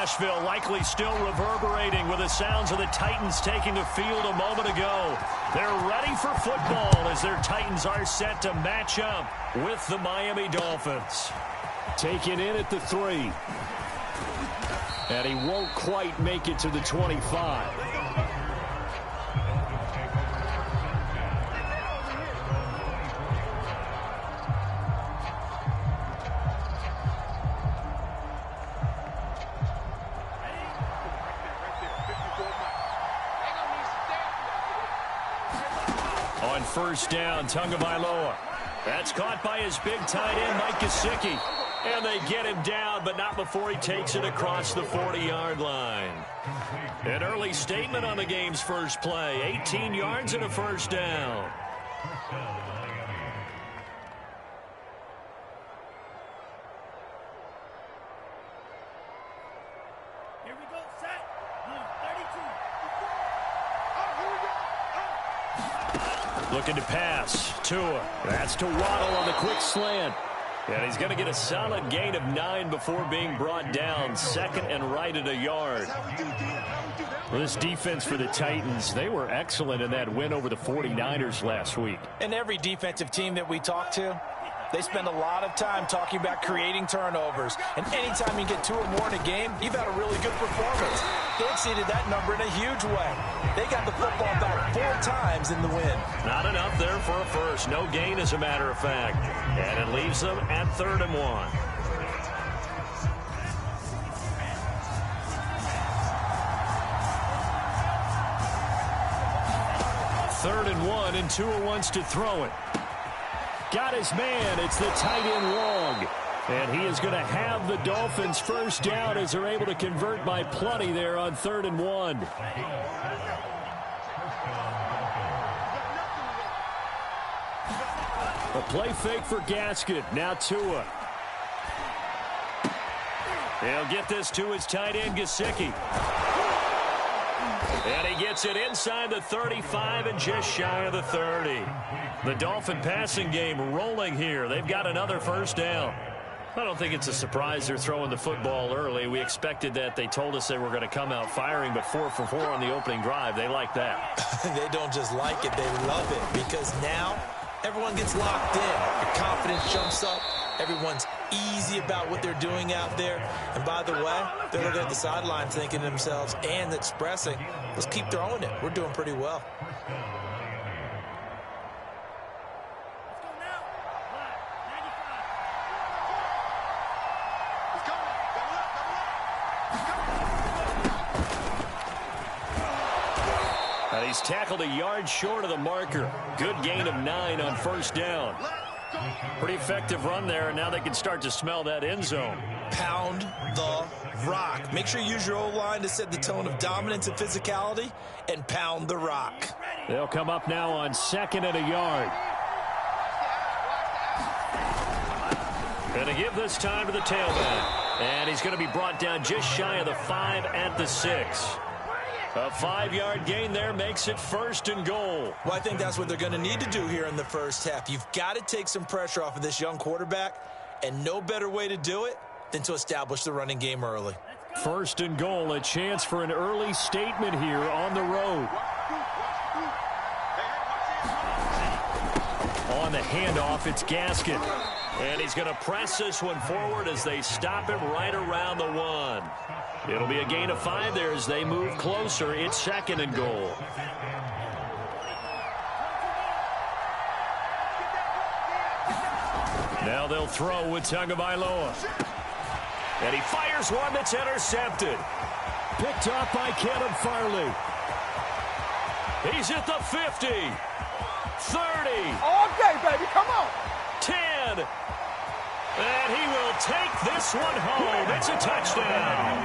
Nashville likely still reverberating with the sounds of the Titans taking the field a moment ago. They're ready for football as their Titans are set to match up with the Miami Dolphins. Taken in at the 3. And he won't quite make it to the 25. On first down, Tagovailoa. That's caught by his big tight end, Mike Gesicki. And they get him down, but not before he takes it across the 40-yard line. An early statement on the game's first play. 18 yards and a first down. Here we go, set. 32. Looking to pass. Tua. That's to Waddle on the quick slant. And he's going to get a solid gain of 9 before being brought down. Second and right at a yard. Well, this defense for the Titans, they were excellent in that win over the 49ers last week. And every defensive team that we talk to, they spend a lot of time talking about creating turnovers. And anytime you get 2 or more in a game, you've had a really good performance. They exceeded that number in a huge way. They got the football back 4 times in the win. Not enough there for a first. No gain, as a matter of fact. And it leaves them at 3rd and 1. Third and 1, and Tua wants to throw it. Got his man. It's the tight end Long. And he is going to have the Dolphins first down as they're able to convert by plenty there on 3rd and 1. A play fake for Gaskin. Now Tua. He'll get this to his tight end, Gesicki. And he gets it inside the 35 and just shy of the 30. The Dolphin passing game rolling here. They've got another first down. I don't think it's a surprise they're throwing the football early. We expected that. They told us they were going to come out firing, but 4 for 4 on the opening drive. They like that. They don't just like it, they love it, because now everyone gets locked in. Your confidence jumps up. Everyone's easy about what they're doing out there. And by the way, they're looking at the sideline thinking to themselves and expressing, let's keep throwing it. We're doing pretty well. He's tackled a yard short of the marker. Good gain of 9 on first down. Pretty effective run there, and now they can start to smell that end zone. Pound the rock. Make sure you use your O-line to set the tone of dominance and physicality, and pound the rock. They'll come up now on 2nd and a yard. Going to give this time to the tailback. And he's going to be brought down just shy of the 5 at the 6. A 5-yard gain there makes it 1st and goal. Well, I think that's what they're going to need to do here in the first half. You've got to take some pressure off of this young quarterback, and no better way to do it than to establish the running game early. 1st and goal, a chance for an early statement here on the road. On the handoff, it's Gaskin. And he's going to press this one forward as they stop him right around the 1. It'll be a gain of 5 there as they move closer. It's 2nd and goal. Now they'll throw with Tagovailoa. And he fires one that's intercepted. Picked up by Caleb Farley. He's at the 50. 30. All day, baby. Come on. 10. And he will take this one home. It's a touchdown.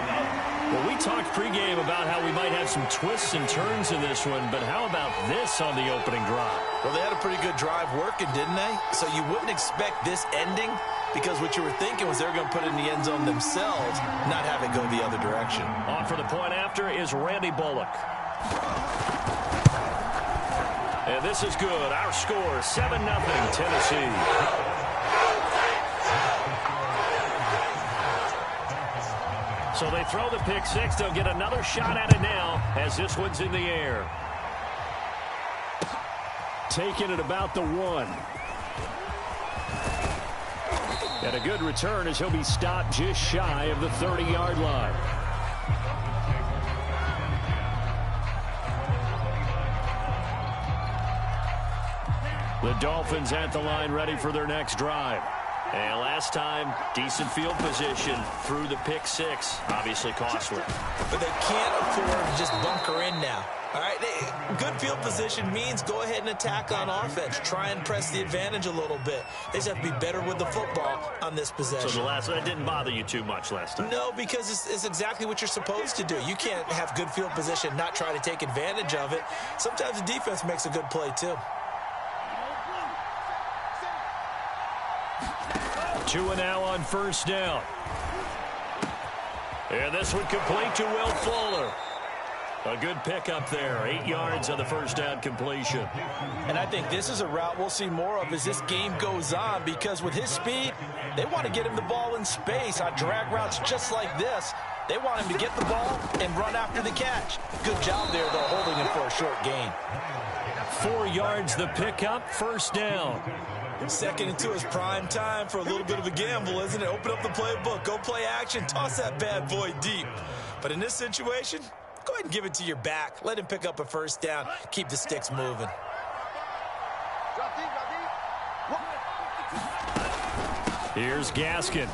Well, we talked pregame about how we might have some twists and turns in this one, but how about this on the opening drive? Well, they had a pretty good drive working, didn't they? So you wouldn't expect this ending, because what you were thinking was they were going to put it in the end zone themselves, not have it go the other direction. On for the point after is Randy Bullock. And this is good. Our score, 7-0 Tennessee. So they throw the pick six. They'll get another shot at it now as this one's in the air. Taking it about the 1. And a good return as he'll be stopped just shy of the 30-yard line. The Dolphins at the line ready for their next drive. And last time, decent field position through the pick six. Obviously costly. But they can't afford to just bunker in now. All right, good field position means go ahead and attack on offense. Try and press the advantage a little bit. They just have to be better with the football on this possession. So that didn't bother you too much last time? No, because it's exactly what you're supposed to do. You can't have good field position, not try to take advantage of it. Sometimes the defense makes a good play, too. 2 now on first down. And this one complete to Will Fuller. A good pickup there. 8 yards on the first down completion. And I think this is a route we'll see more of as this game goes on, because with his speed, they want to get him the ball in space on drag routes just like this. They want him to get the ball and run after the catch. Good job there, though, holding him for a short gain. 4 yards the pickup, first down. Second and 2 is prime time for a little bit of a gamble, isn't it? Open up the playbook, go play action, toss that bad boy deep. But in this situation, go ahead and give it to your back. Let him pick up a first down. Keep the sticks moving. Here's Gaskin.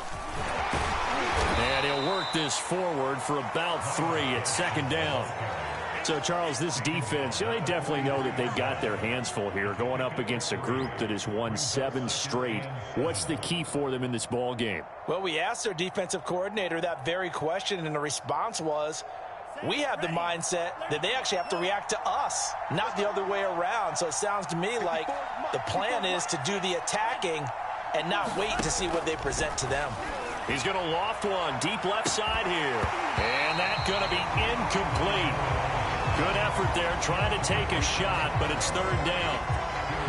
And he'll work this forward for about 3 at second down. So, Charles, this defense, they definitely know that they've got their hands full here, going up against a group that has won 7 straight. What's the key for them in this ball game? Well, we asked their defensive coordinator that very question, and the response was, we have the mindset that they actually have to react to us, not the other way around. So it sounds to me like the plan is to do the attacking and not wait to see what they present to them. He's going to loft one deep left side here. And that's going to be incomplete. Good effort there, trying to take a shot, but it's third down.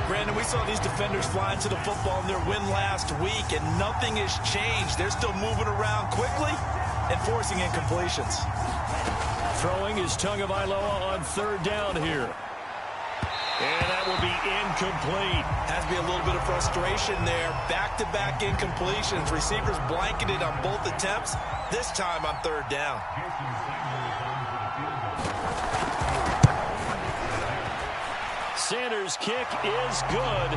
Brandon, we saw these defenders flying to the football in their win last week, and nothing has changed. They're still moving around quickly and forcing incompletions. Throwing is Tagovailoa on third down here. And that will be incomplete. Has to be a little bit of frustration there. Back-to-back incompletions. Receivers blanketed on both attempts, this time on third down. Sanders' kick is good.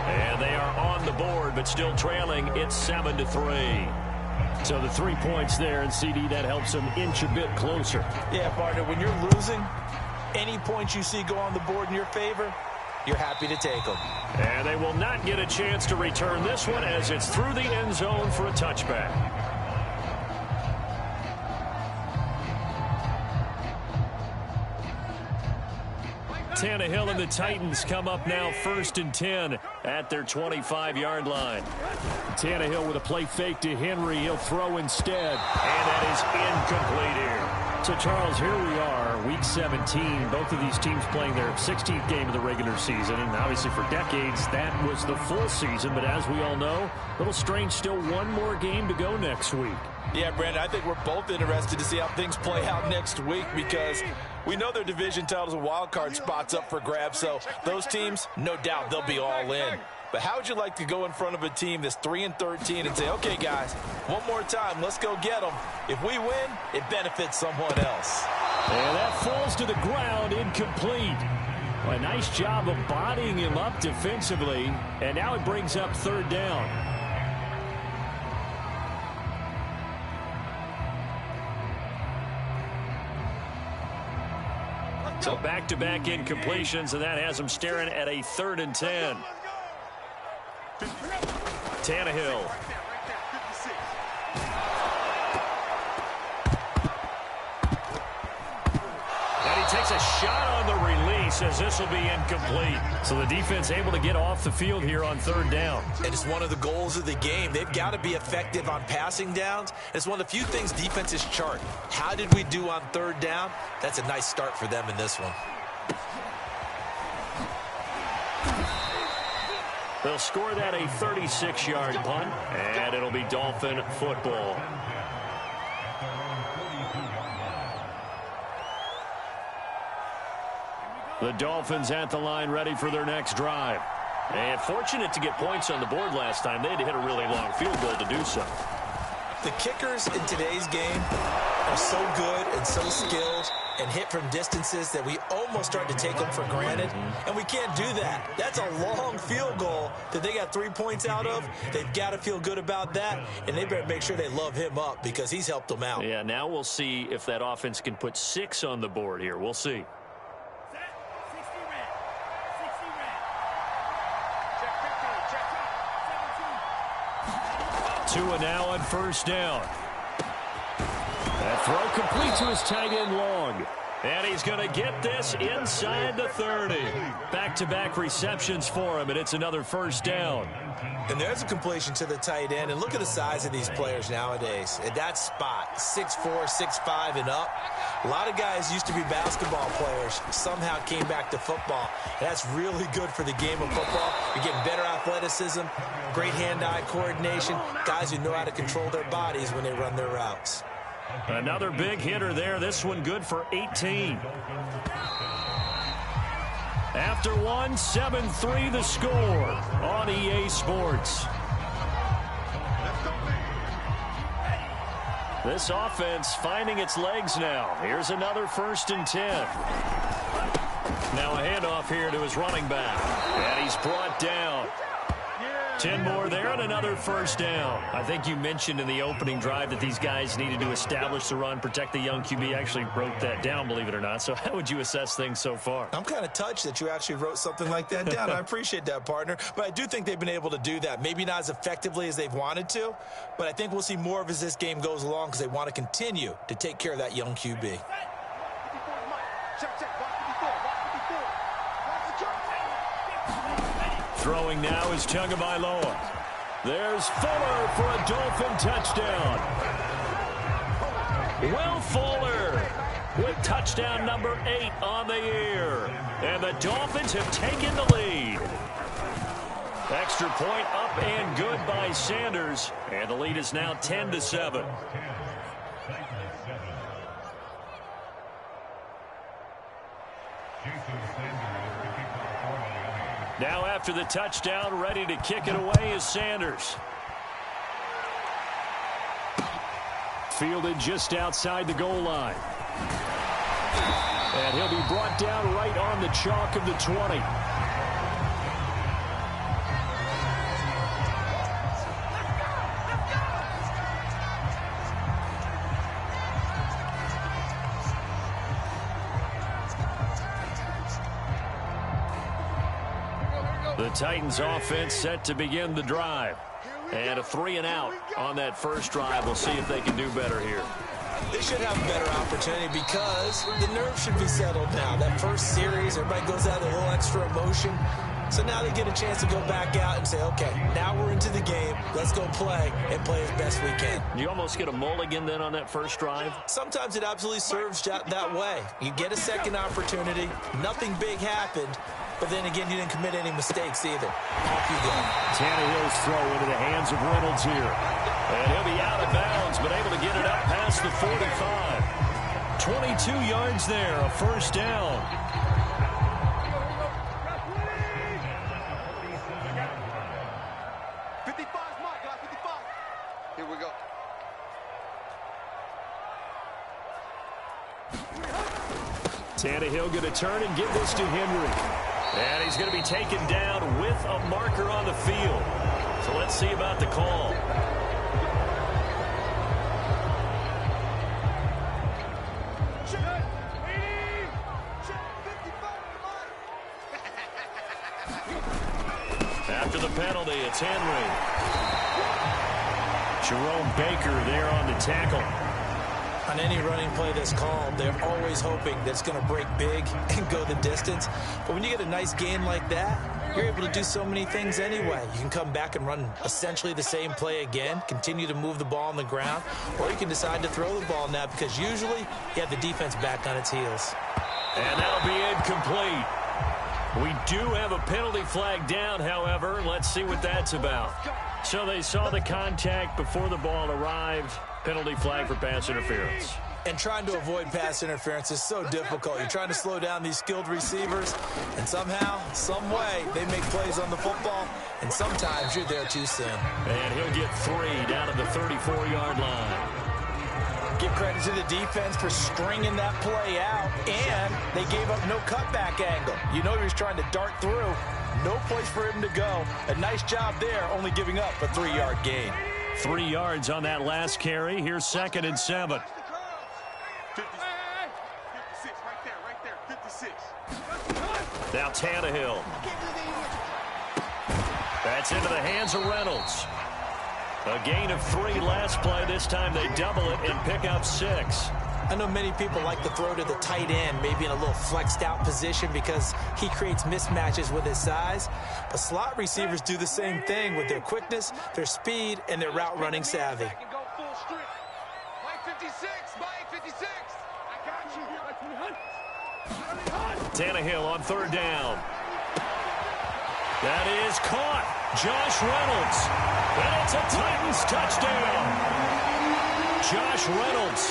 And they are on the board, but still trailing. It's 7-3. So the 3 points there, and CD, that helps them inch a bit closer. Yeah, partner, when you're losing, any points you see go on the board in your favor, you're happy to take them. And they will not get a chance to return this one as it's through the end zone for a touchback. Tannehill and the Titans come up now 1st and 10 at their 25-yard line. Tannehill with a play fake to Henry. He'll throw instead. And that is incomplete here. So, Charles, here we are, Week 17. Both of these teams playing their 16th game of the regular season. And obviously for decades, that was the full season. But as we all know, a little strange, still one more game to go next week. Yeah, Brandon, I think we're both interested to see how things play out next week, because we know their division titles and wild card spots up for grabs. So those teams, no doubt, they'll be all in. But how would you like to go in front of a team that's 3-13 and say, okay, guys, one more time, let's go get them. If we win, it benefits someone else. And that falls to the ground, incomplete. Well, a nice job of bodying him up defensively. And now it brings up third down. So back-to-back incompletions, and that has them staring at a 3rd and 10. Tannehill. And he takes a shot on the release as this will be incomplete. So the defense able to get off the field here on third down. And it's one of the goals of the game. They've got to be effective on passing downs. It's one of the few things defenses chart. How did we do on third down? That's a nice start for them in this one. They'll score that a 36-yard punt, and it'll be Dolphin football. The Dolphins at the line ready for their next drive. And fortunate to get points on the board last time. They had to hit a really long field goal to do so. The kickers in today's game are so good and so skilled and hit from distances that we almost start to take them for granted, and we can't do that. That's a long field goal that they got 3 points out of. They've got to feel good about that, and they better make sure they love him up because he's helped them out. Yeah, now we'll see if that offense can put 6 on the board here. We'll see. Tua now on first down. That throw complete to his tight end Long. And he's going to get this inside the 30. Back-to-back receptions for him, and it's another first down. And there's a completion to the tight end. And look at the size of these players nowadays. At that spot, 6'4", 6'5", and up. A lot of guys used to be basketball players, somehow came back to football. And that's really good for the game of football. You're getting better athleticism, great hand-eye coordination, guys who know how to control their bodies when they run their routes. Another big hitter there. This one good for 18. After one, 7-3 the score on EA Sports. This offense finding its legs now. Here's another 1st and 10. Now a handoff here to his running back. And he's brought down. 10 more there and another first down. I think you mentioned in the opening drive that these guys needed to establish the run, protect the young QB. I actually wrote that down, believe it or not. So how would you assess things so far? I'm kind of touched that you actually wrote something like that down. I appreciate that, partner. But I do think they've been able to do that. Maybe not as effectively as they've wanted to, but I think we'll see more of as this game goes along because they want to continue to take care of that young QB. Throwing now is Tagovailoa. There's Fuller for a Dolphin touchdown. Will Fuller with touchdown number 8 on the year. And the Dolphins have taken the lead. Extra point up and good by Sanders. And the lead is now 10-7. Now after the touchdown, ready to kick it away is Sanders. Fielded just outside the goal line. And he'll be brought down right on the chalk of the 20. The Titans offense set to begin the drive. And a 3-and-out on that first drive. We'll see if they can do better here. They should have a better opportunity because the nerves should be settled now. That first series, everybody goes out with a little extra emotion. So now they get a chance to go back out and say, okay, now we're into the game. Let's go play and play as best we can. You almost get a mulligan then on that first drive? Sometimes it absolutely serves that way. You get a second opportunity. Nothing big happened. But then again, you didn't commit any mistakes either. Off you go. Tannehill's throw into the hands of Reynolds here. And he'll be out of bounds, but able to get it up past the 45. 22 yards there, a first down. Here we go. Tannehill going to turn and give this to Henry. And he's going to be taken down with a marker on the field. So let's see about the call. After the penalty, it's Henry. Jerome Baker there on the tackle. On any running play that's called, they're always hoping that it's going to break big and go the distance. But when you get a nice gain like that, you're able to do so many things anyway. You can come back and run essentially the same play again, continue to move the ball on the ground, or you can decide to throw the ball now because usually you have the defense back on its heels. And that'll be incomplete. We do have a penalty flag down, however. Let's see what that's about. So they saw the contact before the ball arrived. Penalty flag for pass interference. And trying to avoid pass interference is so difficult. You're trying to slow down these skilled receivers, and somehow, some way, they make plays on the football, and sometimes you're there too soon. And he'll get 3 down at the 34-yard line. Give credit to the defense for stringing that play out, and they gave up no cutback angle. You know he was trying to dart through. No place for him to go. A nice job there, only giving up a 3-yard gain. 3 yards on that last carry. Here's 2nd and 7. 56, right there, 56. Now Tannehill. That's into the hands of Reynolds. A gain of 3 last play. This time they double it and pick up 6. I know many people like to throw to the tight end, maybe in a little flexed out position because he creates mismatches with his size. But slot receivers do the same thing with their quickness, their speed, and their route running savvy. Tannehill on 3rd down. That is caught. Josh Reynolds. And it's a Titans touchdown. Josh Reynolds,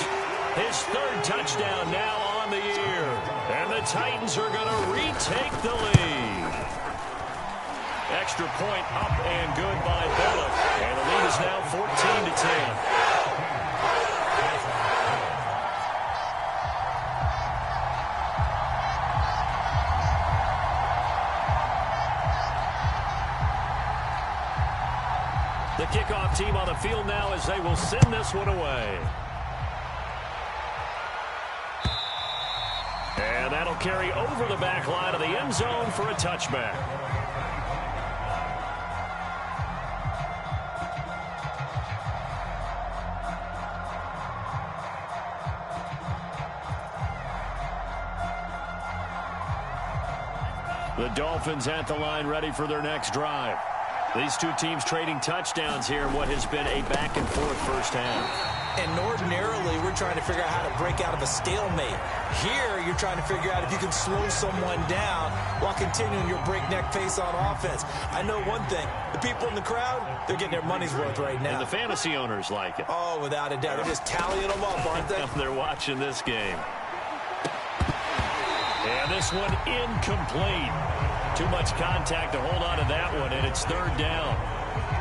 his 3rd touchdown now on the year. And the Titans are going to retake the lead. Extra point up and good by Bullock. And the lead is now 14-10. The kickoff team on the field now as they will send this one away. And that'll carry over the back line of the end zone for a touchback. The Dolphins at the line ready for their next drive. These two teams trading touchdowns here in what has been a back-and-forth first half. And ordinarily, we're trying to figure out how to break out of a stalemate. Here, you're trying to figure out if you can slow someone down while continuing your breakneck pace on offense. I know one thing. The people in the crowd, they're getting their money's worth right now. And the fantasy owners like it. Oh, without a doubt. They're just tallying them up, aren't they? They're watching this game. And this one incomplete. Too much contact to hold on to that one, and it's 3rd down.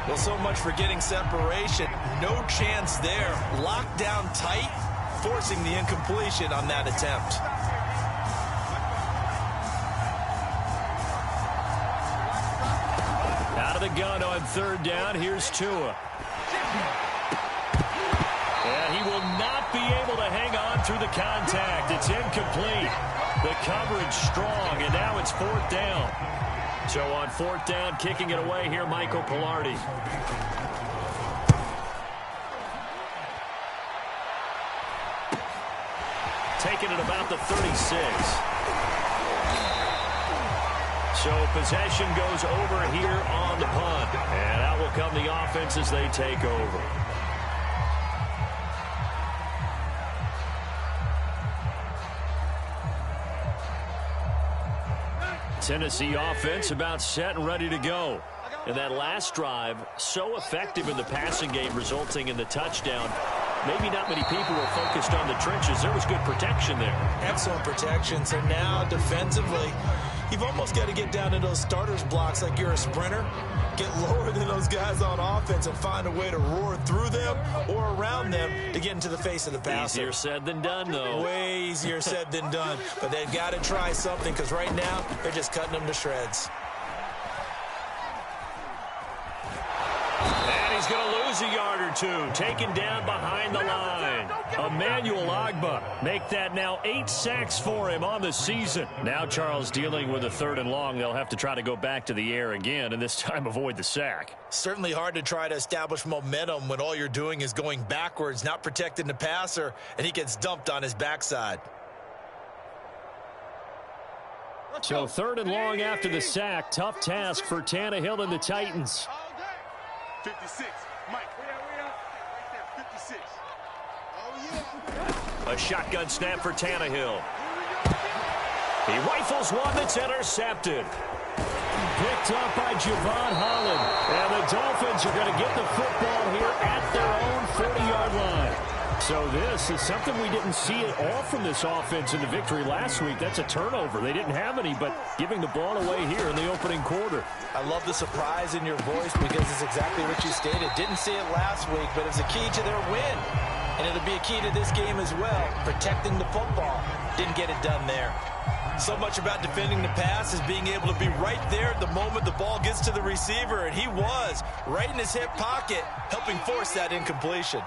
Well, so much for getting separation. No chance there. Locked down tight, forcing the incompletion on that attempt. Out of the gun on 3rd down. Here's Tua. And he will not be able to hang on through the contact. It's incomplete. The coverage strong, and now it's 4th down. So on 4th down, kicking it away here, Michael Pilardi. Taking it about the 36. So possession goes over here on the punt. And out will come the offense as they take over. Tennessee offense about set and ready to go. And that last drive, so effective in the passing game, resulting in the touchdown. Maybe not many people were focused on the trenches. There was good protection there. Excellent protection. So now, defensively, you've almost got to get down to those starters blocks like you're a sprinter. Get lower than those guys on offense and find a way to roar through them or around them to get into the face of the passer. Easier said than done, though. Way easier said than done. But they've got to try something because right now they're just cutting them to shreds. And he's going to lose a yard or two. Taken down behind the line. Emmanuel Ogbah. Make that now 8 sacks for him on the season. Now Charles dealing with a 3rd and long. They'll have to try to go back to the air again and this time avoid the sack. Certainly hard to try to establish momentum when all you're doing is going backwards, not protecting the passer, and he gets dumped on his backside. So 3rd and long after the sack. Tough task for Tannehill and the Titans. 56. Mike. Right there. 56. A shotgun snap for Tannehill. He rifles one that's intercepted. Picked up by Javon Holland. And the Dolphins are going to get the football here at their own 40-yard line. So this is something we didn't see at all from this offense in the victory last week. That's a turnover. They didn't have any, but giving the ball away here in the opening quarter. I love the surprise in your voice because it's exactly what you stated. Didn't see it last week, but it was a key to their win. And it'll be a key to this game as well, protecting the football. Didn't get it done there. So much about defending the pass is being able to be right there at the moment the ball gets to the receiver, and he was right in his hip pocket, helping force that incompletion.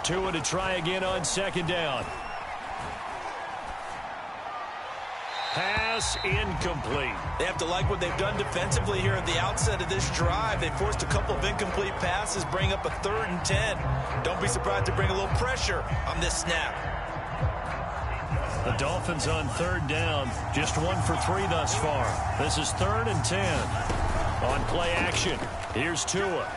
Tua to try again on second down. Pass incomplete. They have to like what they've done defensively here at the outset of this drive. They forced a couple of incomplete passes, bring up a 3rd and 10. Don't be surprised to bring a little pressure on this snap. The Dolphins on 3rd down, just 1 for 3 thus far. This is 3rd and 10. On play action, here's Tua.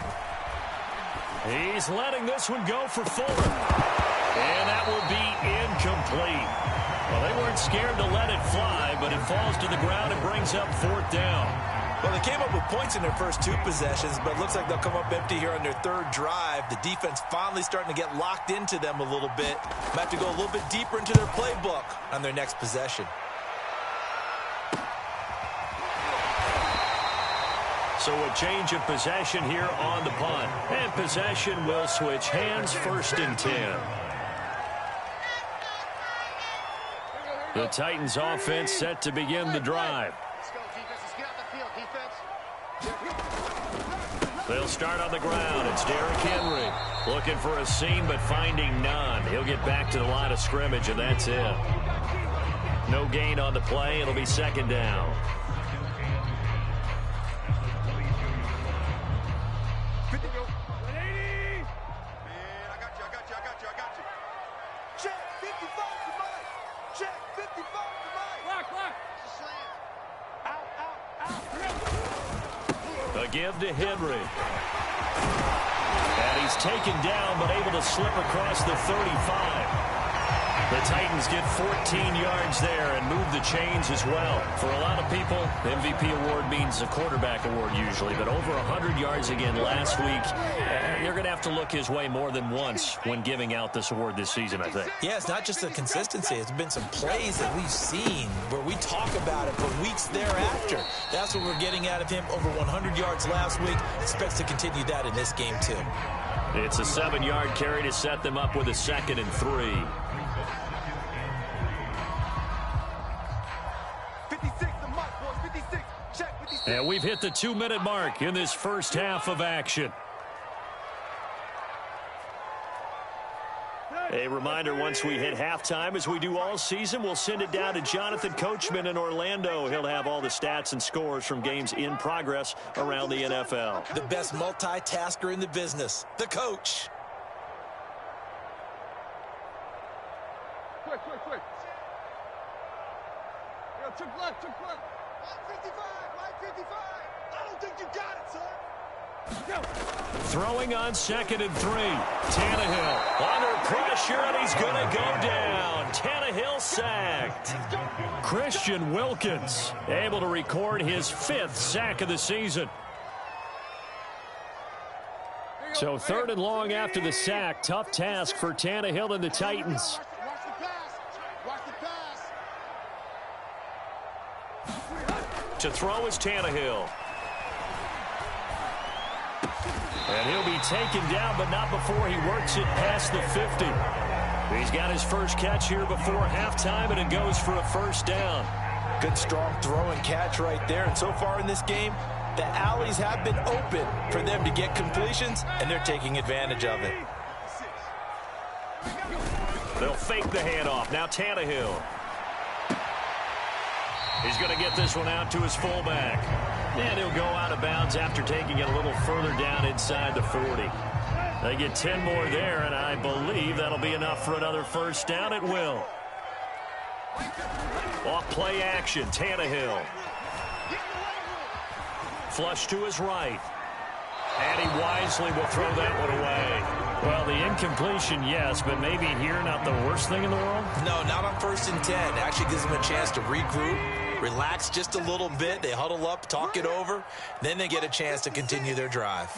He's letting this one go for Fuller. And that will be incomplete. Well, they weren't scared to let it fly, but it falls to the ground and brings up 4th down. Well, they came up with points in their first 2 possessions, but it looks like they'll come up empty here on their 3rd drive. The defense finally starting to get locked into them a little bit. Might have to go a little bit deeper into their playbook on their next possession. So a change of possession here on the punt. And possession will switch hands, 1st and 10. The Titans offense set to begin the drive. Let's go, defense. Let's get out the field, defense. They'll start on the ground. It's Derrick Henry looking for a seam but finding none. He'll get back to the line of scrimmage, and that's it. No gain on the play. It'll be 2nd down. Give to Henry. And he's taken down, but able to slip across the 35. The Titans get 14 yards there and move the chains as well. For a lot of people, the MVP award means a quarterback award usually, but over 100 yards again last week. You're going to have to look his way more than once when giving out this award this season, I think. Yeah, it's not just the consistency. It's been some plays that we've seen where we talk about it for weeks thereafter. That's what we're getting out of him. Over 100 yards last week. Expects to continue that in this game, too. It's a 7-yard carry to set them up with a 2nd and 3. And we've hit the 2-minute mark in this first half of action. A reminder, once we hit halftime, as we do all season, we'll send it down to Jonathan Coachman in Orlando. He'll have all the stats and scores from games in progress around the NFL. The best multitasker in the business, the coach. Quick. Yo, took left. 55. I don't think you got it, son. Throwing on 2nd and 3. Tannehill under pressure, and he's going to go down. Tannehill sacked. Christian Wilkins able to record his 5th sack of the season. So 3rd and long after the sack. Tough task for Tannehill and the Titans. Watch the pass. To throw is Tannehill. And he'll be taken down, but not before he works it past the 50. He's got his first catch here before halftime, and it goes for a 1st down. Good, strong throw and catch right there. And so far in this game, the alleys have been open for them to get completions, and they're taking advantage of it. They'll fake the handoff. Now Tannehill. He's going to get this one out to his fullback. And he'll go out of bounds after taking it a little further down inside the 40. They get 10 more there, and I believe that'll be enough for another 1st down. It will. Off play action, Tannehill. Flush to his right. And he wisely will throw that one away. Well, the incompletion, yes, but maybe here not the worst thing in the world? No, not on 1st and 10. It actually gives them a chance to regroup, relax just a little bit. They huddle up, talk it over. Then they get a chance to continue their drive.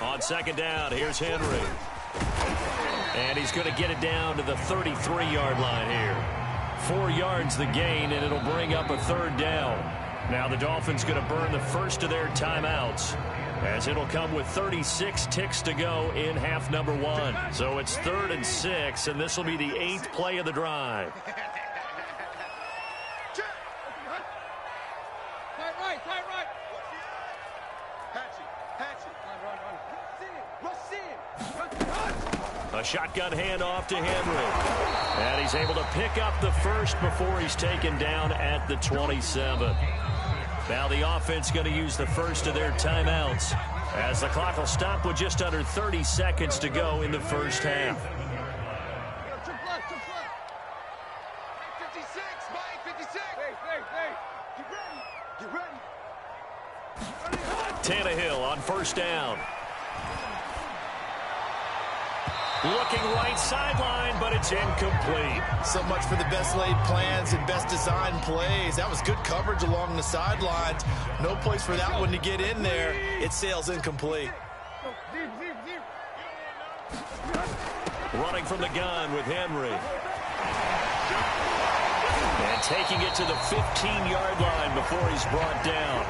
On 2nd down, here's Henry. And he's going to get it down to the 33-yard line here. 4 yards the gain, and it'll bring up a 3rd down. Now the Dolphins going to burn the first of their timeouts, as it'll come with 36 ticks to go in half number 1. So it's 3rd and 6, and this will be the 8th play of the drive. Tight right. A shotgun handoff to Henry. And he's able to pick up the first before he's taken down at the 27. Now the offense going to use the first of their timeouts, as the clock will stop with just under 30 seconds to go in the first half. 56, Mike, 56. Hey. Get ready. Tannehill on 1st down. Looking right sideline, but it's incomplete. So much for the best laid plans and best designed plays. That was good coverage along the sidelines. No place for that one to get in there. It sails incomplete. Running from the gun with Henry. And taking it to the 15-yard line before he's brought down.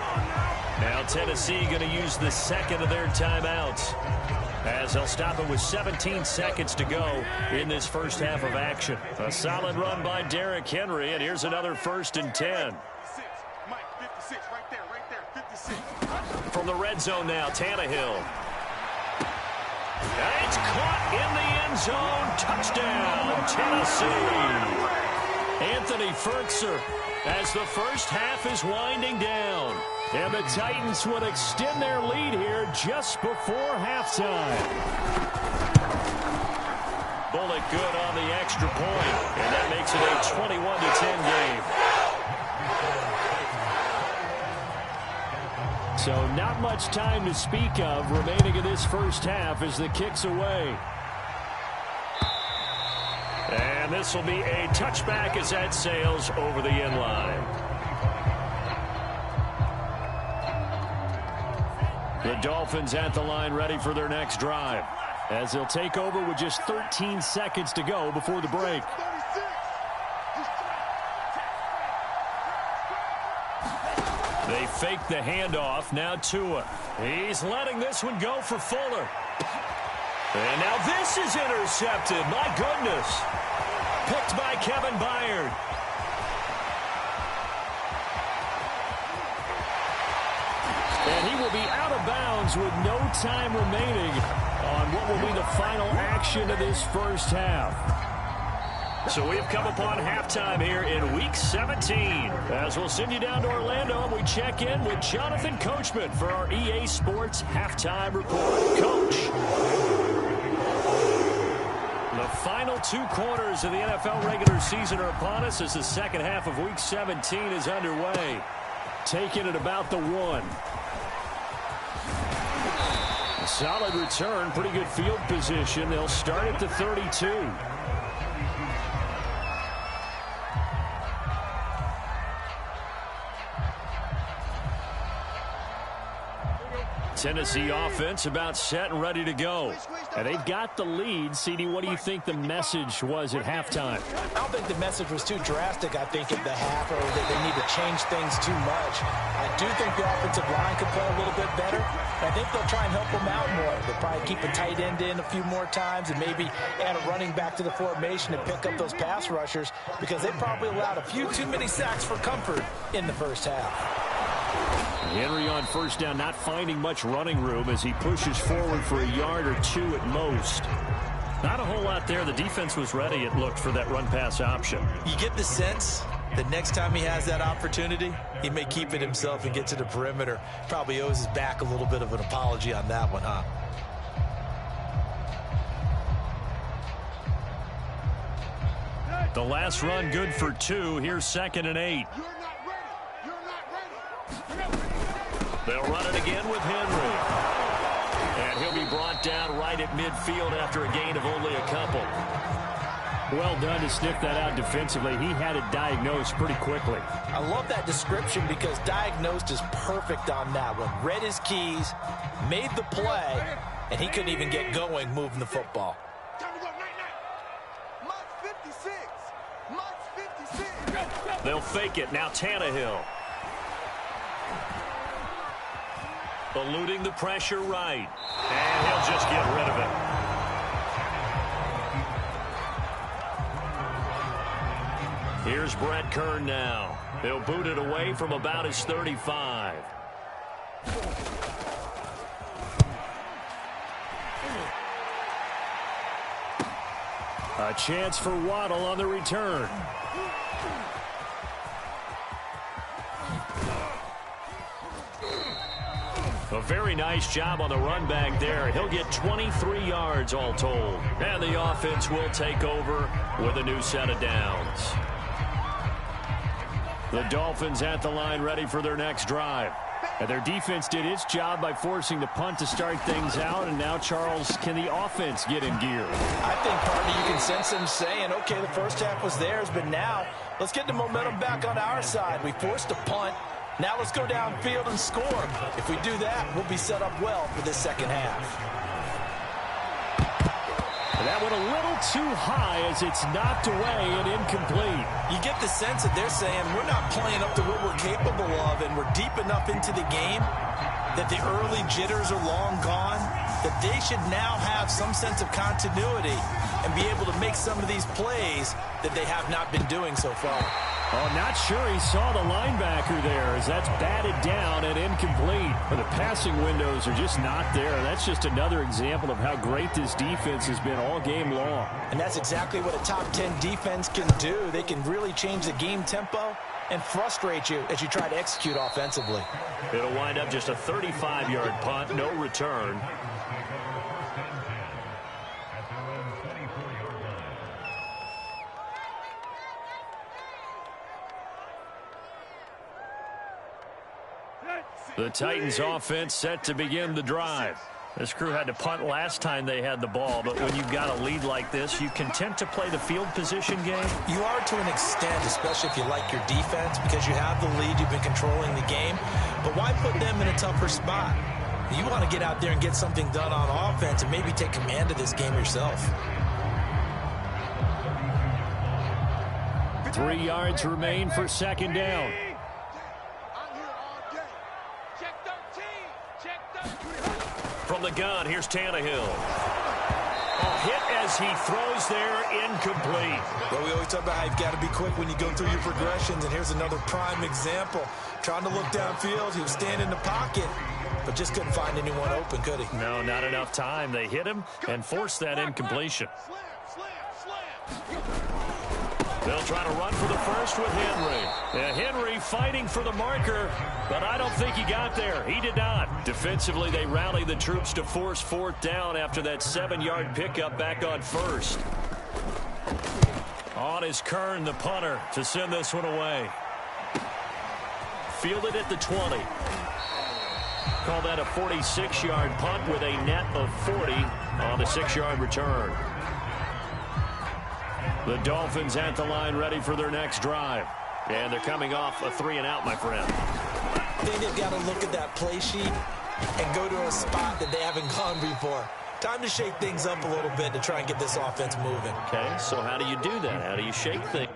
Now Tennessee going to use the second of their timeouts, as they'll stop it with 17 seconds to go in this first half of action. A solid run by Derrick Henry, and here's another 1st and 10. Mike, 56, right there, 56. From the red zone now, Tannehill. And it's caught in the end zone. Touchdown, Tennessee. Anthony Ferkser, as the first half is winding down. And the Titans would extend their lead here just before halftime. Bullock good on the extra point, and that makes it a 21-10 game. So not much time to speak of remaining in this first half as the kick's away. And this will be a touchback as that sails over the end line. The Dolphins at the line ready for their next drive, as they'll take over with just 13 seconds to go before the break. They fake the handoff. Now Tua. He's letting this one go for Fuller. And now this is intercepted. My goodness. Picked by Kevin Byard. And he will be out of bounds with no time remaining on what will be the final action of this first half. So we've come upon halftime here in Week 17. As we'll send you down to Orlando, and we check in with Jonathan Coachman for our EA Sports Halftime Report. Coach. The final 2 quarters of the NFL regular season are upon us as the second half of Week 17 is underway. Taking it about the 1. A solid return, pretty good field position. They'll start at the 32. Tennessee offense about set and ready to go. And they've got the lead. CD, what do you think the message was at halftime? I don't think the message was too drastic, I think, at the half, or that they need to change things too much. I do think the offensive line could play a little bit better. I think they'll try and help them out more. They'll probably keep a tight end in a few more times and maybe add a running back to the formation and pick up those pass rushers, because they probably allowed a few too many sacks for comfort in the first half. Henry on first down, not finding much running room as he pushes forward for a yard or 2 at most. Not a whole lot there. The defense was ready, it looked, for that run-pass option. You get the sense that next time he has that opportunity, he may keep it himself and get to the perimeter. Probably owes his back a little bit of an apology on that one, huh? The last run good for 2. Here's 2nd and 8. You're not ready. You're not ready. They'll run it again with Henry. And he'll be brought down right at midfield after a gain of only a couple. Well done to sniff that out defensively. He had it diagnosed pretty quickly. I love that description because diagnosed is perfect on that one. Read his keys, made the play, and he couldn't even get going moving the football. Time to go, night. Mark 56. Mark 56. They'll fake it. Now Tannehill. Eluding the pressure right. And he'll just get rid of it. Here's Brett Kern now. He'll boot it away from about his 35. A chance for Waddle on the return. A very nice job on the run back there. He'll get 23 yards all told. And the offense will take over with a new set of downs. The Dolphins at the line ready for their next drive. And their defense did its job by forcing the punt to start things out. And now, Charles, can the offense get in gear? I think, partly, you can sense them saying, okay, the first half was theirs, but now let's get the momentum back on our side. We forced a punt. Now let's go downfield and score. If we do that, we'll be set up well for this second half. That went a little too high as it's knocked away and incomplete. You get the sense that they're saying we're not playing up to what we're capable of, and we're deep enough into the game that the early jitters are long gone, that they should now have some sense of continuity and be able to make some of these plays that they have not been doing so far. Oh, not sure he saw the linebacker there as that's batted down and incomplete. But the passing windows are just not there. That's just another example of how great this defense has been all game long. And that's exactly what a top 10 defense can do. They can really change the game tempo and frustrate you as you try to execute offensively. It'll wind up just a 35-yard punt, no return. The Titans offense set to begin the drive. This crew had to punt last time they had the ball, but when you've got a lead like this, you content to play the field position game? You are to an extent, especially if you like your defense, because you have the lead, you've been controlling the game. But why put them in a tougher spot? You want to get out there and get something done on offense and maybe take command of this game yourself. 3 yards remain for second down. From the gun, here's Tannehill. A hit as he throws there, incomplete. Well, we always talk about how you've got to be quick when you go through your progressions, and here's another prime example. Trying to look downfield, he was standing in the pocket, but just couldn't find anyone open, could he? No, not enough time. They hit him and forced that incompletion. They'll try to run for the first with Henry. Yeah, Henry fighting for the marker, but I don't think he got there. He did not. Defensively, they rallied the troops to force fourth down after that 7-yard pickup back on first. On is Kern, the punter, to send this one away. Fielded at the 20. Call that a 46-yard punt with a net of 40 on the 6-yard return. The Dolphins at the line ready for their next drive. And they're coming off a 3-and-out, my friend. I think they've got to look at that play sheet and go to a spot that they haven't gone before. Time to shake things up a little bit to try and get this offense moving. Okay, so how do you do that? How do you shake things?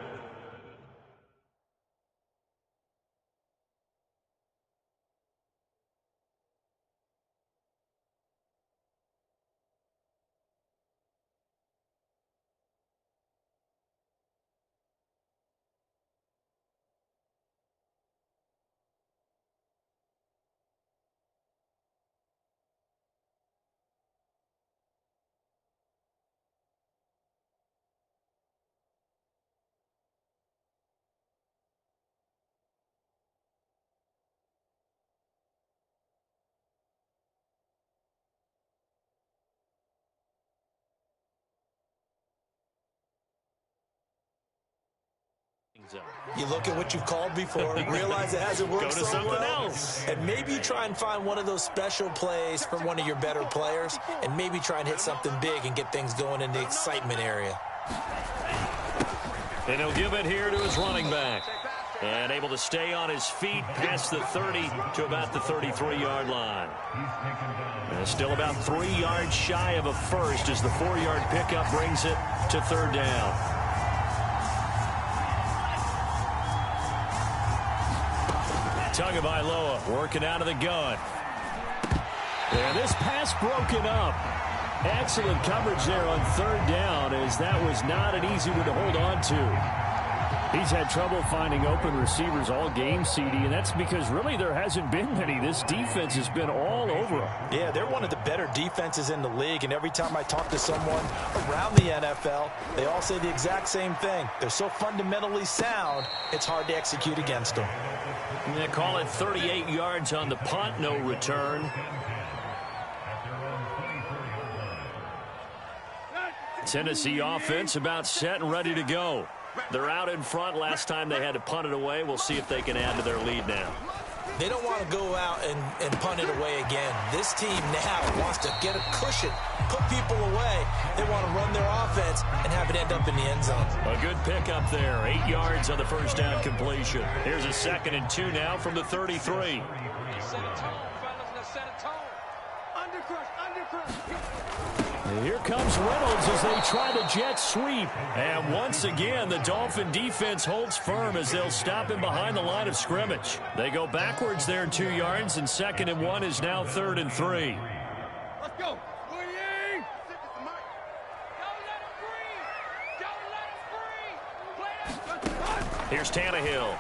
You look at what you've called before, realize it hasn't worked Go to so something well, else. and maybe you try and find one of those special plays from one of your better players, and maybe try and hit something big and get things going in the excitement area. And he'll give it here to his running back. And able to stay on his feet past the 30 to about the 33-yard line. And still about 3 yards shy of a first as the 4-yard pickup brings it to third down. Tagovailoa working out of the gun. And this pass broken up. Excellent coverage there on third down, as that was not an easy one to hold on to. He's had trouble finding open receivers all game, CD, and that's because really there hasn't been many. This defense has been all over them. Yeah, they're one of the better defenses in the league, and every time I talk to someone around the NFL, they all say the exact same thing. They're so fundamentally sound, it's hard to execute against them. They call it 38 yards on the punt, no return. Tennessee offense about set and ready to go. They're out in front. Last time they had to punt it away. We'll see if they can add to their lead now. They don't want to go out and punt it away again. This team now wants to get a cushion, put people away. They want to run their offense and have it end up in the end zone. A good pickup there. 8 yards on the first down completion. Here's a 2nd and 2 now from the 33. Set a tone, fellas. Let's set a tone. Undercrush. And here comes Reynolds as they try the jet sweep. And once again, the Dolphin defense holds firm as they'll stop him behind the line of scrimmage. They go backwards there 2 yards, and 2nd and 1 is now 3rd and 3. Let's go. Swing. Don't let him breathe. Don't let him breathe. Here's Tannehill.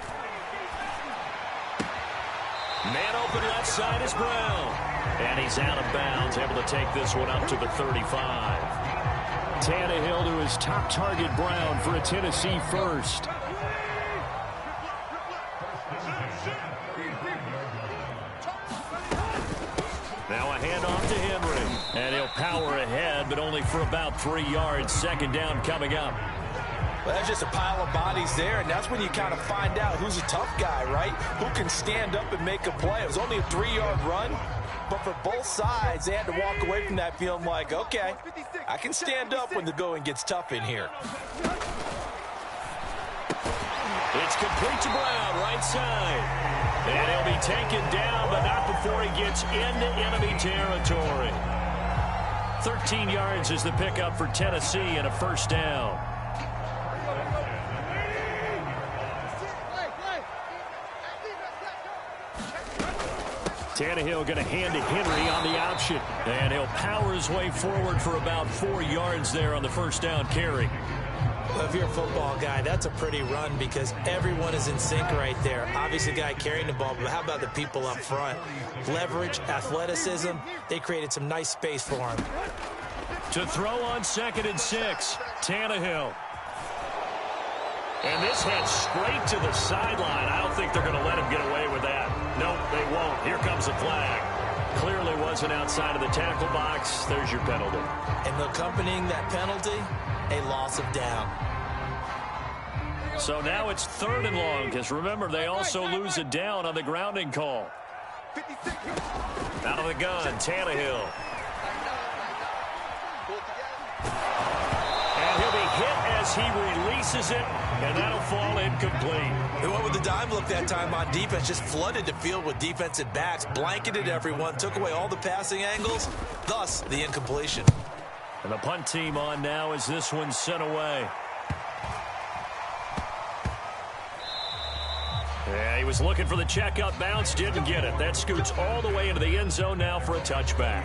Man open left side is Brown. And he's out of bounds, able to take this one up to the 35. Tannehill to his top target, Brown, for a Tennessee first. Now a handoff to Henry. And he'll power ahead, but only for about 3 yards. 2nd down coming up. Well, that's just a pile of bodies there, and that's when you kind of find out who's a tough guy, right? Who can stand up and make a play. It was only a 3-yard run, but for both sides, they had to walk away from that feeling like, okay, I can stand up when the going gets tough in here. It's complete to Brown, right side. And he'll be taken down, but not before he gets into enemy territory. 13 yards is the pickup for Tennessee and a first down. Tannehill going to hand to Henry on the option. And he'll power his way forward for about 4 yards there on the first down carry. Well, if you're a football guy, that's a pretty run because everyone is in sync right there. Obviously, the guy carrying the ball, but how about the people up front? Leverage, athleticism, they created some nice space for him. To throw on 2nd and 6, Tannehill. And this heads straight to the sideline. I don't think they're going to let him get away with that. Nope, they won't. Here comes a flag. Clearly wasn't outside of the tackle box. There's your penalty. And accompanying that penalty, a loss of down. So now it's 3rd and long, because remember, they also lose a down on the grounding call. Out of the gun, Tannehill. And he'll be hit as he releases it, and that'll fall incomplete. They went with the dime look that time on defense, just flooded the field with defensive backs, blanketed everyone, took away all the passing angles, thus the incompletion. And the punt team on now as this one's sent away. Yeah, he was looking for the checkup bounce, didn't get it. That scoots all the way into the end zone now for a touchback.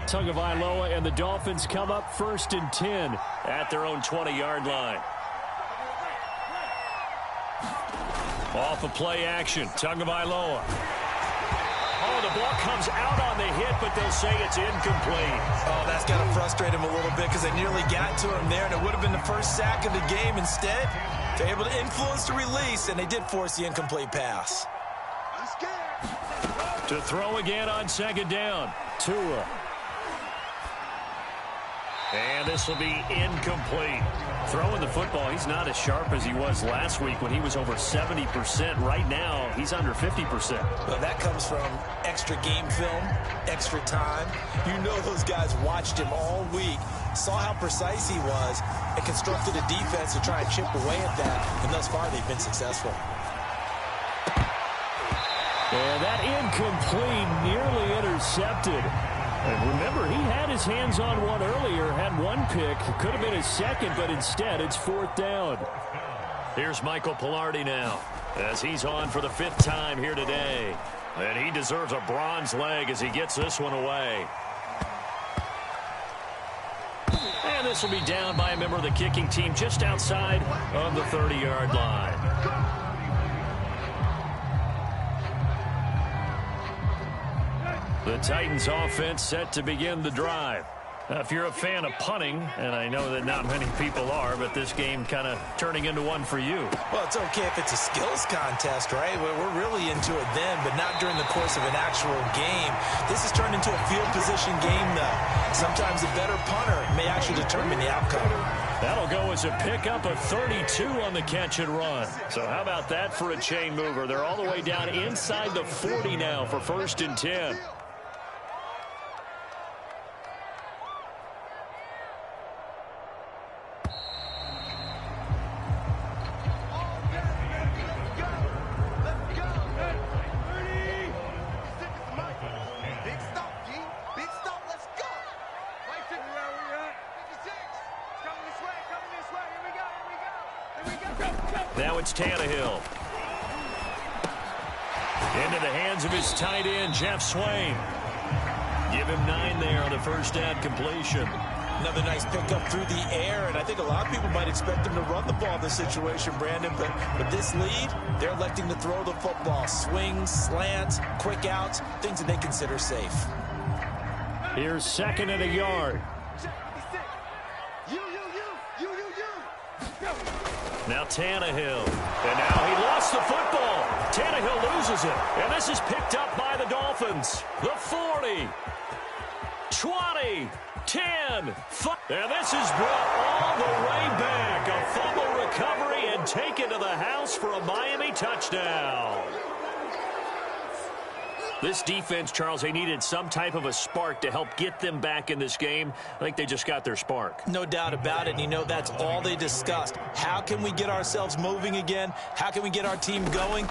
Tagovailoa and the Dolphins come up 1st and 10 at their own 20-yard line. Off of play action, Tagovailoa. Oh, the ball comes out on the hit, but they'll say it's incomplete. Oh, that's got to frustrate him a little bit because they nearly got to him there, and it would have been the first sack of the game. Instead, they're able to influence the release, and they did force the incomplete pass. To throw again on 2nd down, Tua. And this will be incomplete. Throwing the football, he's not as sharp as he was last week when he was over 70%. Right now, he's under 50%. Well, that comes from extra game film, extra time. You know those guys watched him all week, saw how precise he was, and constructed a defense to try and chip away at that. And thus far, they've been successful. And that incomplete, nearly intercepted. And remember, he had his hands on one earlier, had one pick. Could have been his second, but instead it's 4th down. Here's Michael Pilardi now as he's on for the 5th time here today. And he deserves a bronze leg as he gets this one away. And this will be down by a member of the kicking team just outside of the 30-yard line. The Titans offense set to begin the drive. Now, if you're a fan of punting, and I know that not many people are, but this game kind of turning into one for you. Well, it's okay if it's a skills contest, right? We're really into it then, but not during the course of an actual game. This has turned into a field position game, though. Sometimes the better punter may actually determine the outcome. That'll go as a pickup of 32 on the catch and run. So how about that for a chain mover? They're all the way down inside the 40 now for 1st and 10. Now it's Tannehill. Into the hands of his tight end, Jeff Swain. Give him 9 there on the first down completion. Another nice pickup through the air, and I think a lot of people might expect him to run the ball in this situation, Brandon, but with this lead, they're electing to throw the football. Swings, slants, quick outs, things that they consider safe. Here's 2nd and a yard. Now Tannehill. And now he lost the football. Tannehill loses it. And this is picked up by the Dolphins. The 40. 20. 10. 5. And this is brought all the way back. A fumble recovery and taken to the house for a Miami touchdown. This defense, Charles, they needed some type of a spark to help get them back in this game. I think they just got their spark. No doubt about it. And you know, that's all they discussed. How can we get ourselves moving again? How can we get our team going?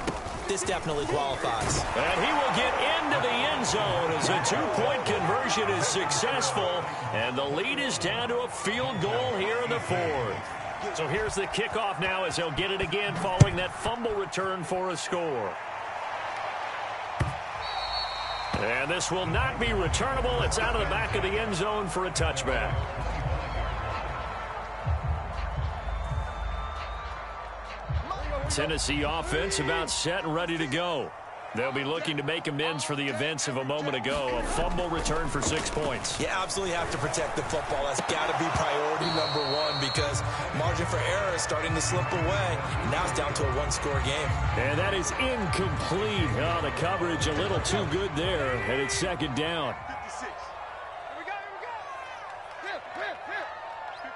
This definitely qualifies. And he will get into the end zone as a 2-point conversion is successful. And the lead is down to a field goal here in the 4th. So here's the kickoff now as they'll get it again following that fumble return for a score. And this will not be returnable. It's out of the back of the end zone for a touchback. Tennessee offense about set and ready to go. They'll be looking to make amends for the events of a moment ago. A fumble return for 6 points. You absolutely have to protect the football. That's got to be priority number 1 because margin for error is starting to slip away. Now it's down to a 1-score game. And that is incomplete. Oh, the coverage a little too good there, and it's 2nd down. 56. Here we go, here we go. Here.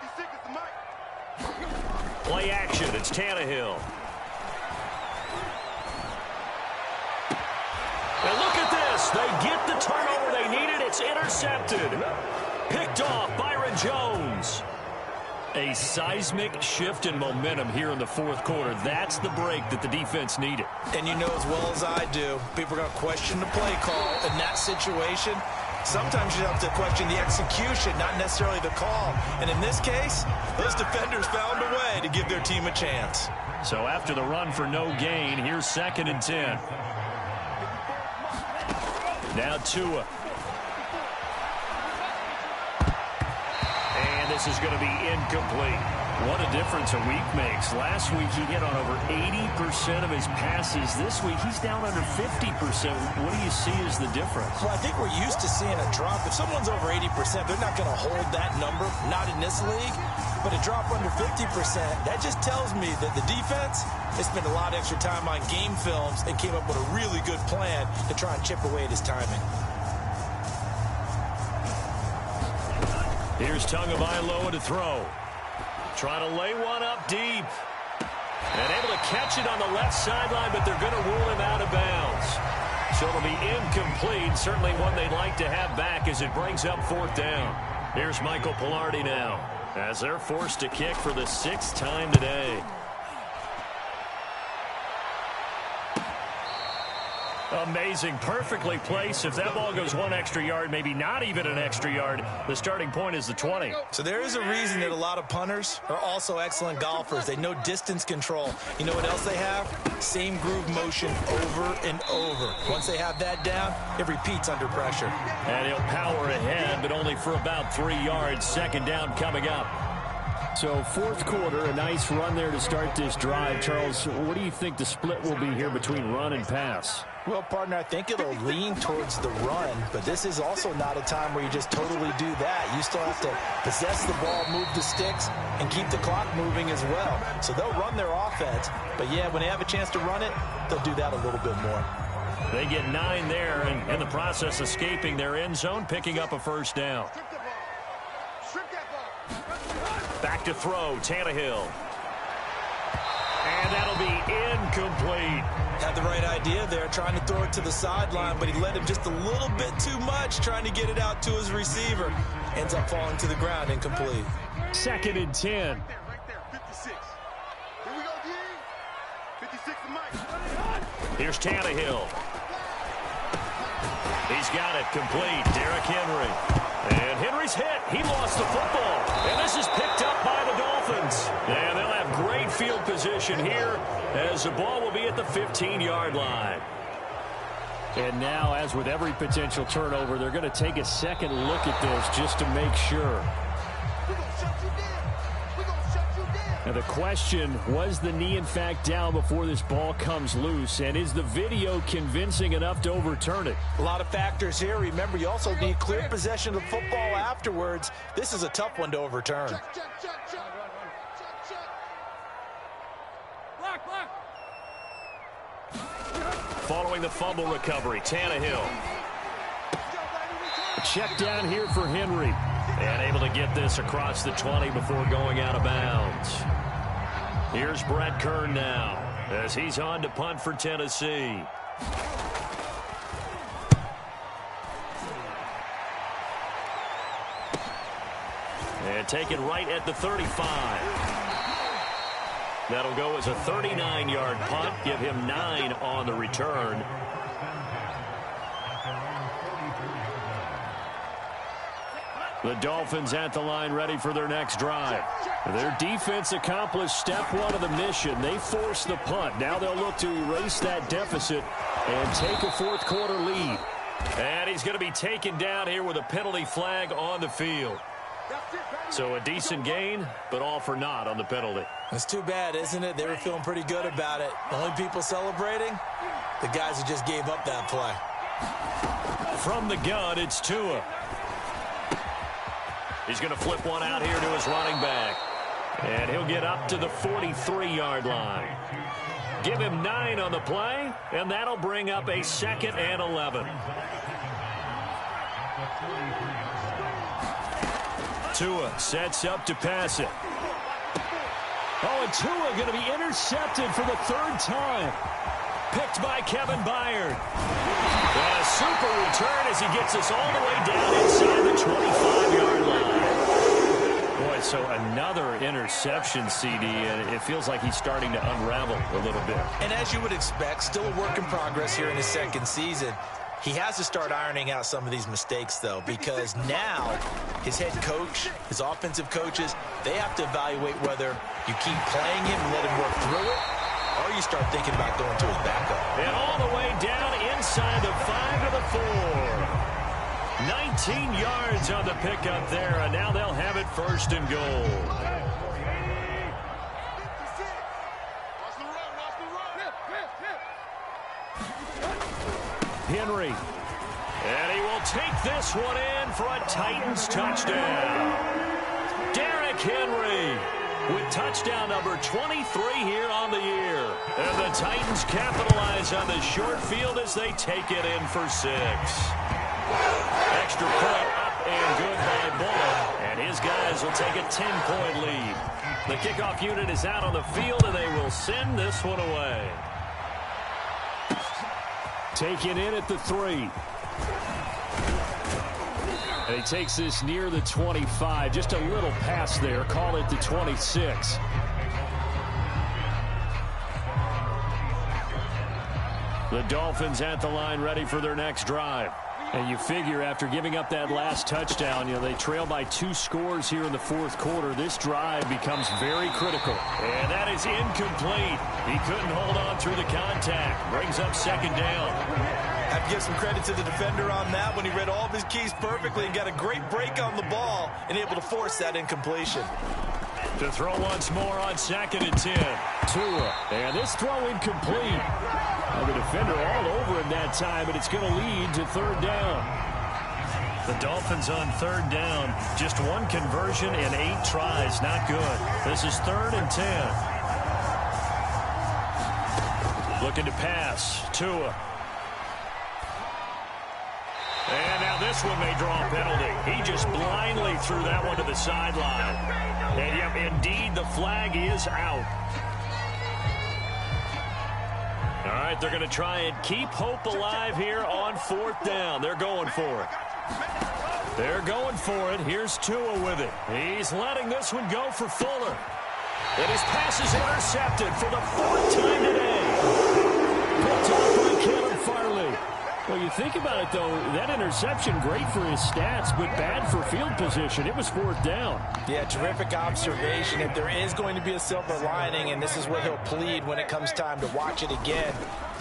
56 is the mic. Play action. It's Tannehill. And look at this. They get the turnover they needed. It's intercepted. Picked off Byron Jones. A seismic shift in momentum here in the 4th quarter. That's the break that the defense needed. And you know as well as I do, people are going to question the play call in that situation. Sometimes you have to question the execution, not necessarily the call. And in this case, those defenders found a way to give their team a chance. So after the run for no gain, here's 2nd and 10. Now Tua. And this is going to be incomplete. What a difference a week makes. Last week he hit on over 80% of his passes. This week he's down under 50%. What do you see as the difference? Well, I think we're used to seeing a drop. If someone's over 80%, they're not going to hold that number, not in this league. But a drop under 50%, that just tells me that the defense has spent a lot of extra time on game films and came up with a really good plan to try and chip away at his timing. Here's Tagovailoa to throw. Trying to lay one up deep. And able to catch it on the left sideline, but they're going to rule him out of bounds. So it'll be incomplete. Certainly one they'd like to have back as it brings up 4th down. Here's Michael Pilardi now as they're forced to kick for the 6th time today. Amazing. Perfectly placed. If that ball goes 1 extra yard, maybe not even an extra yard, the starting point is the 20. So there is a reason that a lot of punters are also excellent golfers. They know distance control. You know what else they have? Same groove motion over and over. Once they have that down, it repeats under pressure. And he'll power ahead, but only for about 3 yards. 2nd down coming up. So 4th quarter, a nice run there to start this drive. Charles, what do you think the split will be here between run and pass? Well, partner, I think it'll lean towards the run, but this is also not a time where you just totally do that. You still have to possess the ball, move the sticks, and keep the clock moving as well. So they'll run their offense, but yeah, when they have a chance to run it, they'll do that a little bit more. They get 9 there, and in the process escaping their end zone, picking up a 1st down. Back to throw, Tannehill. And that'll be incomplete. Had the right idea there, trying to throw it to the sideline, but he led him just a little bit too much, trying to get it out to his receiver. Ends up falling to the ground, incomplete. 2nd and 10. Right there, 56. Here we go, D. 56 to Mike. Here's Tannehill. He's got it complete. Derrick Henry. And Henry's hit. He lost the football. And this is picked up by the Dolphins. And they'll have great field position here as the ball will be at the 15-yard line. And now, as with every potential turnover, they're going to take a second look at this just to make sure. Now the question, was the knee in fact down before this ball comes loose? And is the video convincing enough to overturn it? A lot of factors here. Remember, you also need clear possession of football afterwards. This is a tough one to overturn. Following the fumble recovery, Tannehill. Check down here for Henry. And able to get this across the 20 before going out of bounds. Here's Brett Kern now as he's on to punt for Tennessee. And taken right at the 35. That'll go as a 39-yard punt. Give him 9 on the return. The Dolphins at the line ready for their next drive. Their defense accomplished step 1 of the mission. They forced the punt. Now they'll look to erase that deficit and take a 4th quarter lead. And he's going to be taken down here with a penalty flag on the field. So a decent gain, but all for naught on the penalty. It's too bad, isn't it? They were feeling pretty good about it. The only people celebrating, the guys who just gave up that play. From the gun, it's Tua. He's going to flip one out here to his running back. And he'll get up to the 43-yard line. Give him 9 on the play, and that'll bring up a 2nd and 11. Tua sets up to pass it. Oh, and Tua going to be intercepted for the 3rd time. Picked by Kevin Byard. And a super return as he gets us all the way down inside the 25-yard line. Boy, so another interception, CD, and it feels like he's starting to unravel a little bit. And as you would expect, still a work in progress here in his 2nd season. He has to start ironing out some of these mistakes, though, because now his head coach, his offensive coaches, they have to evaluate whether you keep playing him and let him work through it, or you start thinking about going to his backup. And all the way down inside the 5 to the 4. 19 yards on the pickup there, and now they'll have it 1st and goal. Henry. And he will take this one in for a Titans touchdown. Derrick Henry with touchdown number 23 here on the year. And the Titans capitalize on the short field as they take it in for 6. Extra point up and good by Bullock. And And his guys will take a 10-point lead. The kickoff unit is out on the field, and they will send this one away. Taken in at the 3. And he takes this near the 25. Just a little pass there. Call it the 26. The Dolphins at the line, ready for their next drive. And you figure after giving up that last touchdown, they trail by 2 scores here in the fourth quarter. This drive becomes very critical. And that is incomplete. He couldn't hold on through the contact. Brings up second down. Have to give some credit to the defender on that when he read all of his keys perfectly and got a great break on the ball and able to force that incompletion. To throw once more on 2nd and 10. Tua, and this throw incomplete. The defender all over him that time, and it's going to lead to 3rd down. The Dolphins on 3rd down. Just 1 conversion in 8 tries. Not good. This is 3rd and 10. Looking to pass. Tua. And now this one may draw a penalty. He just blindly threw that one to the sideline. And yep, indeed, the flag is out. All right, they're going to try and keep hope alive here on 4th down. They're going for it. They're going for it. Here's Tua with it. He's letting this one go for Fuller. And his pass is intercepted for the 4th time today. Picked off by Caleb Farley. Well, you think about it, though, that interception, great for his stats, but bad for field position. It was 4th down. Yeah, terrific observation. If there is going to be a silver lining, and this is what he'll plead when it comes time to watch it again,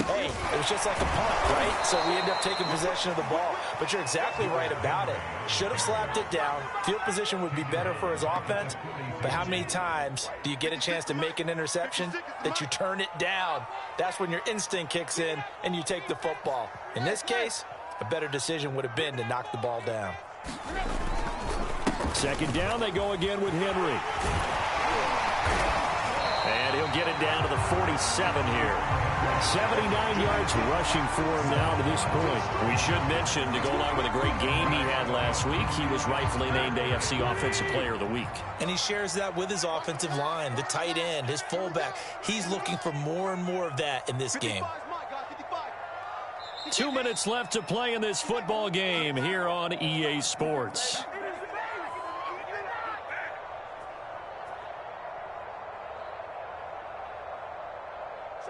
hey, it was just like a punt, right? So we end up taking possession of the ball. But you're exactly right about it. Should have slapped it down. Field position would be better for his offense. But how many times do you get a chance to make an interception that you turn it down? That's when your instinct kicks in and you take the football. In this case, a better decision would have been to knock the ball down. 2nd down, they go again with Henry. And he'll get it down to the 47 here. 79 yards rushing for him now to this point. We should mention, to go along with a great game he had last week, he was rightfully named AFC Offensive Player of the Week. And he shares that with his offensive line, the tight end, his fullback. He's looking for more and more of that in this game. 2 minutes left to play in this football game here on EA Sports.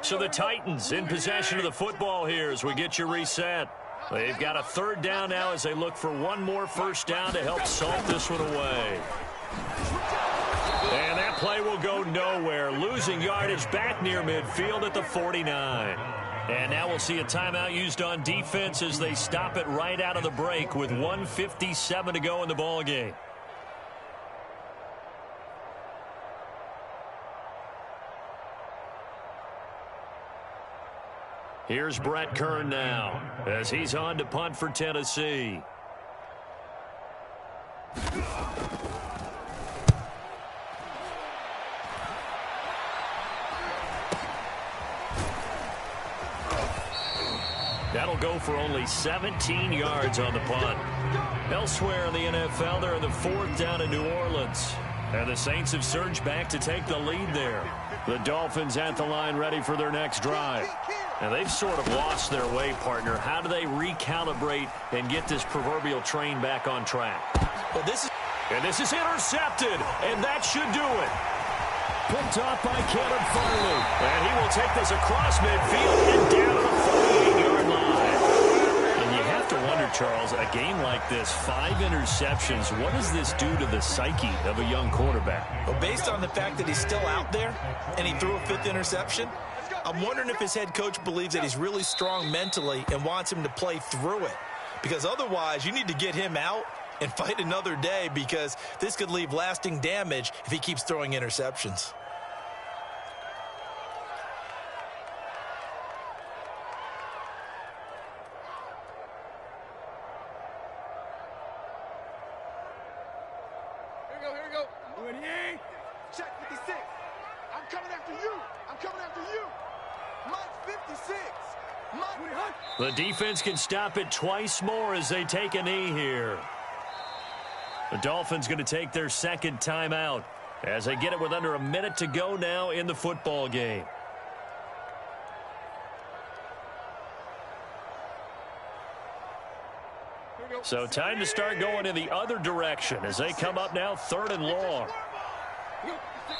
So the Titans in possession of the football here as we get you reset. They've got a 3rd down now as they look for 1 more 1st down to help salt this one away. And that play will go nowhere. Losing yardage back near midfield at the 49. And now we'll see a timeout used on defense as they stop it right out of the break with 1:57 to go in the ball game. Here's Brett Kern now as he's on to punt for Tennessee. That'll go for only 17 yards on the punt. Elsewhere in the NFL, they're in the 4th down in New Orleans. And the Saints have surged back to take the lead there. The Dolphins at the line ready for their next drive. And they've sort of lost their way, partner. How do they recalibrate and get this proverbial train back on track? Well, this is intercepted, and that should do it. Picked off by Caleb Farley. And he will take this across midfield and down to the 48-yard line. And you have to wonder, Charles, a game like this, 5 interceptions, what does this do to the psyche of a young quarterback? Well, based on the fact that he's still out there and he threw a 5th interception, I'm wondering if his head coach believes that he's really strong mentally and wants him to play through it. Because otherwise, you need to get him out and fight another day, because this could leave lasting damage if he keeps throwing interceptions. Here we go. Check 56. I'm coming after you. Mike 56. The defense can stop it twice more as they take a knee here. The Dolphins going to take their second timeout as they get it with under a minute to go now in the football game. So time to start going in the other direction as they come up now 3rd and long.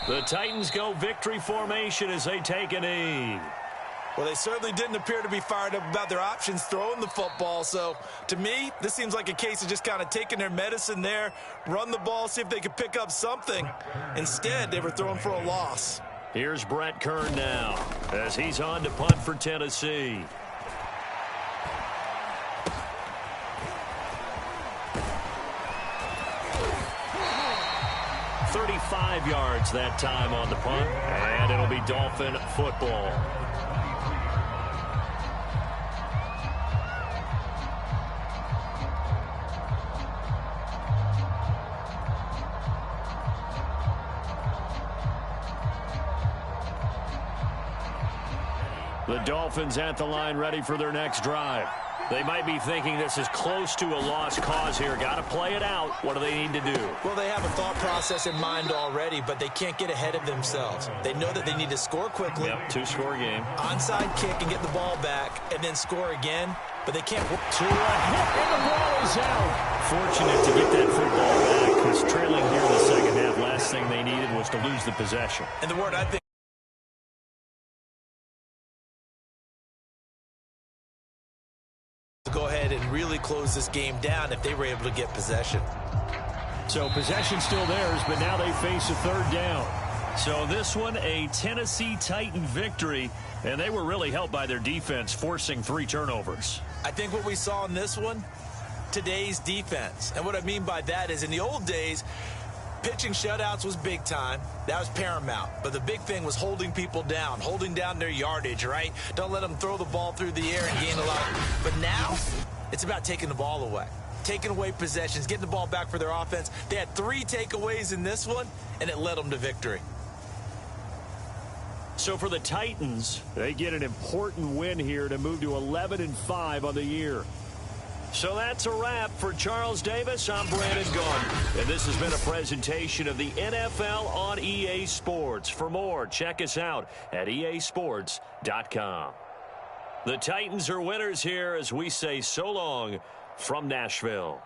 The Titans go victory formation as they take a knee. Well, they certainly didn't appear to be fired up about their options throwing the football. So, to me, this seems like a case of just kind of taking their medicine there, run the ball, see if they could pick up something. Instead, they were throwing for a loss. Here's Brett Kern now as he's on to punt for Tennessee. .35 yards that time on the punt, and it'll be Dolphin football. The Dolphins at the line ready for their next drive. They might be thinking this is close to a lost cause here. Got to play it out. What do they need to do? Well, they have a thought process in mind already, but they can't get ahead of themselves. They know that they need to score quickly. Yep, 2-score game. Onside kick and get the ball back and then score again, but they can't. To a hit, and the ball is out. Fortunate to get that football back because trailing here in the second half, last thing they needed was to lose the possession. And the word I think to go ahead and really close this game down if they were able to get possession. So possession still theirs, but now they face a 3rd down. So this one, a Tennessee Titan victory, and they were really helped by their defense, forcing 3 turnovers. I think what we saw in this one, today's defense. And what I mean by that is in the old days, pitching shutouts was big time. That was paramount. But the big thing was holding people down, holding down their yardage, right? Don't let them throw the ball through the air and gain a lot. But now, it's about taking the ball away. Taking away possessions, getting the ball back for their offense. They had 3 takeaways in this one, and it led them to victory. So for the Titans, they get an important win here to move to 11-5 on the year. So that's a wrap for Charles Davis. I'm Brandon Gordon, and this has been a presentation of the NFL on EA Sports. For more, check us out at easports.com. The Titans are winners here as we say so long from Nashville.